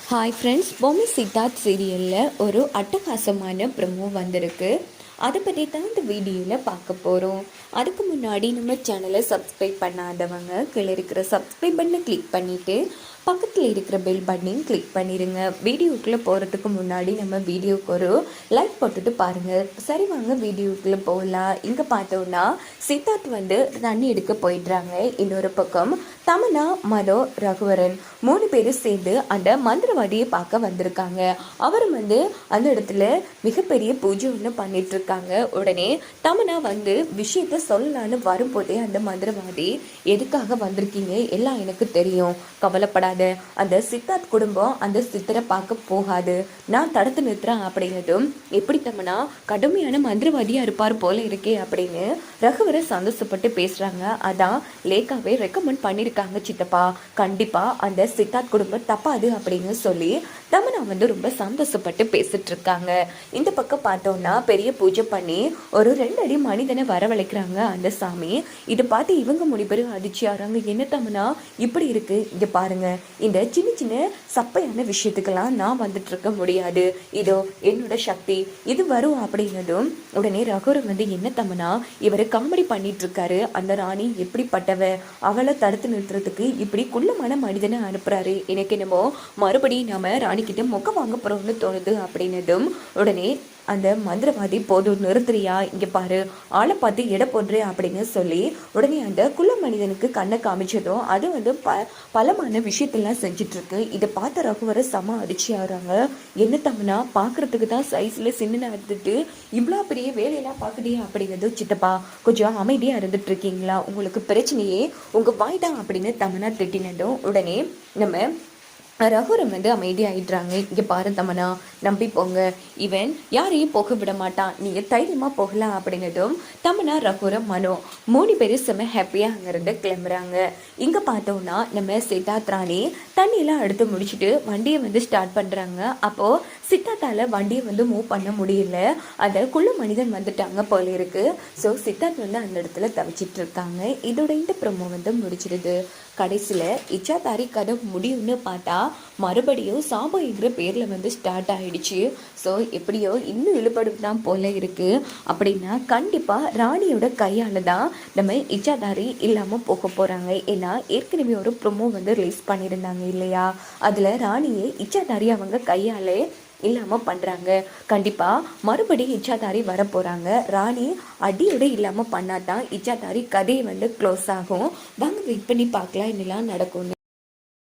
Hi friends, Bommi Siddharth சீரியலில் ஒரு அட்டகாசமான ப்ரமோ வந்திருக்கு. அதை பற்றி தான் இந்த வீடியோவில் பார்க்க போகிறோம். அதுக்கு முன்னாடி நம்ம சேனலை சப்ஸ்கிரைப் பண்ணாதவங்க கீழே இருக்கிற சப்ஸ்கிரைப் பட்டனை கிளிக் பண்ணிவிட்டு பக்கத்தில் இருக்கிற பெல் பட்டனையும் கிளிக் பண்ணிடுங்க. வீடியோக்குள்ளே போகிறதுக்கு முன்னாடி நம்ம வீடியோவுக்கு ஒரு லைக் போட்டுட்டு பாருங்கள். சரி, வாங்க வீடியோக்குள்ளே போகலாம். இங்கே பார்த்தோன்னா சித்தார்த் தண்ணி எடுக்க போயிடுறாங்க. இன்னொரு பக்கம் தமன்னா, மனோ, ரகுவரன் 3 பேரும் சேர்ந்து அந்த மந்திரவாதியை பார்க்க வந்திருக்காங்க. அவர் அந்த இடத்துல மிகப்பெரிய பூஜை ஒன்று பண்ணிட்டு இருக்காங்க. உடனே தமன்னா விஷயத்த சொல்லலான்னு வரும்போதே அந்த மந்திரவாதி, எதுக்காக வந்திருக்கீங்க எல்லாம் எனக்கு தெரியும், கவலைப்படாத, அந்த சித்தார்த் குடும்பம் அந்த சித்தரை பார்க்க போகாது, நான் தடுத்து நிறுத்துறேன் அப்படின்னதும், எப்படி தமன்னா கடுமையான மந்திரவாதியா இருப்பார் போல இருக்கே அப்படின்னு ரகுவரை சந்தோஷப்பட்டு பேசுறாங்க. அதான் லேக்காவே ரெக்கமெண்ட் பண்ணிருக்காங்க சித்தப்பா, கண்டிப்பா அந்த சித்தார்த் குடும்பம் தப்பாது அப்படின்னு சொல்லி தமன்னா ரொம்ப சந்தோஷப்பட்டு பேசிட்டு இருக்காங்க. இந்த பக்கம் பார்த்தோம்னா பெரிய பூஜை பண்ணி ஒரு 2 அடி மனிதனை வரவழைக்கிறாங்க அந்த சாமி. இதை பார்த்து இவங்க முடிபெரும் அதிர்ச்சி ஆறாங்க. என்ன தமன்னா இப்படி இருக்கு, இங்க பாருங்க, இந்த சின்ன சின்ன சப்பையான விஷயத்துக்கெல்லாம் நான் வந்துட்டு இருக்க முடியாது, இதோ என்னோட சக்தி இது வரும் அப்படின்னதும் உடனே ரகுரம் என்ன தமன்னா இவரு காமெடி பண்ணிட்டு இருக்காரு, அந்த ராணி எப்படிப்பட்டவ, அவளை தடுத்து நிறுத்துறதுக்கு இப்படி குள்ளமான மனிதனை அனுப்புறாரு, எனக்கு என்னமோ மறுபடியும் நாம ராணி கிட்ட முகம் வாங்க போறோம்னு தோணுது அப்படின்னதும் உடனே அந்த மந்திரவாதி, போதும் நிறுத்துறியா, இங்கே பாரு, ஆளை பார்த்து எடை போடுறே அப்படின்னு சொல்லி உடனே அந்த குள்ள மனிதனுக்கு கண்ணை காமிச்சதும் அது பலமான விஷயத்தெல்லாம் செஞ்சுட்டு இருக்கு. இதை பார்த்த ரகுவரை செம அதிர்ச்சி ஆகுறாங்க. என்ன தம்னா பார்க்கறதுக்கு தான் சைஸில் சின்ன இருந்துட்டு இவ்வளோ பெரிய வேலையெல்லாம் பார்க்குறியா அப்படிங்கிறது, சித்தப்பா கொஞ்சம் அமைதியாக இருந்துட்டு இருக்கீங்களா, உங்களுக்கு பிரச்சனையே உங்கள் வாய் தான் அப்படின்னு தமனா திட்டினதும் உடனே நம்ம ரகுரம் அமைதியாகிடுறாங்க. இங்கே பாரு தமனா, நம்பி போங்க, இவன் யாரையும் போக விட மாட்டான், நீங்கள் தைரியமாக போகலாம் அப்படின்னதும் தமனா, ரகுரம், மனோ 3 பேரும் செம்ம ஹாப்பியாக அங்கேருந்து கிளம்புறாங்க. இங்கே பார்த்தோன்னா நம்ம சித்தார்த் ராணி தண்ணியெல்லாம் எடுத்து முடிச்சுட்டு வண்டியை ஸ்டார்ட் பண்ணுறாங்க. அப்போது சித்தார்த்தால் வண்டியை மூவ் பண்ண முடியல, அதை குள்ள மனிதன் வந்துட்டாங்க போல இருக்கு. ஸோ சித்தார்த் அந்த இடத்துல தவிச்சிட்டு இருக்காங்க. இதோட இந்த ப்ரொமோ முடிச்சிடுது. கடைசியில் இச்சாதாரி கதை முடியும்னு பார்த்தா மறுபடியும் சாபங்கிற பேரில் ஸ்டார்ட் ஆகிடுச்சு. ஸோ எப்படியோ இன்னும் இழுபடும் தான் போல இருக்குது. அப்படின்னா கண்டிப்பாக ராணியோட கையால் தான் நம்ம இச்சாதாரி இல்லாமல் போக போகிறாங்க. ஏன்னா ஏற்கனவே ஒரு ப்ரொமோ ரிலீஸ் பண்ணியிருந்தாங்க இல்லையா, அதில் ராணியை இச்சாதாரி அவங்க கையாலே இல்லாமல் பண்ணுறாங்க. கண்டிப்பாக மறுபடியும் இச்சாதாரி வர போகிறாங்க. ராணி அடியோட இல்லாமல் பண்ணாதான் இச்சாதாரி கதையை க்ளோஸ் ஆகும். வாங்க வெயிட் பண்ணி பார்க்கலாம் என்னெல்லாம் நடக்கும்னு.